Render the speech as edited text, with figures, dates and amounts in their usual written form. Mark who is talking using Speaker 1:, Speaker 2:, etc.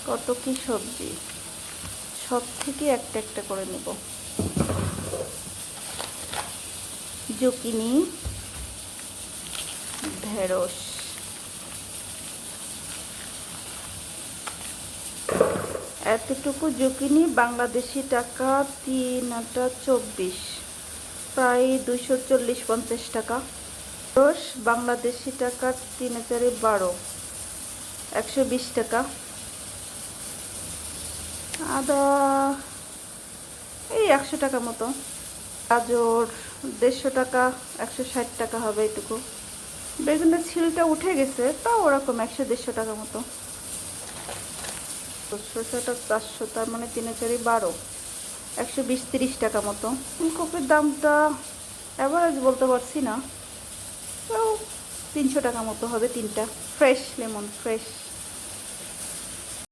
Speaker 1: কত কি সবজি, সব থেকে একটা একটা করে নেব। জুকিনি, ঢেঁড়স, এতটুকু জুকিনি বাংলাদেশি টাকা 3/24, প্রায় 240-50 টাকা। ঢেঁড়স বাংলাদেশি টাকা 3/4 120 টাকা। আদা এই 100 টাকা মতো। গাজর 150 টাকা, 160 টাকা হবে এটুকু। বেগুনের ছিলটা উঠে গেছে, তাও ওরকম 100-150 টাকা মতো। শসাটা 400, তার মানে 3/4 120-30 টাকা মতো। ফুলকপির দামটা অ্যাভারেজ বলতে পারছি না, তাও 300 টাকা মতো হবে তিনটা। Fresh lemon, fresh.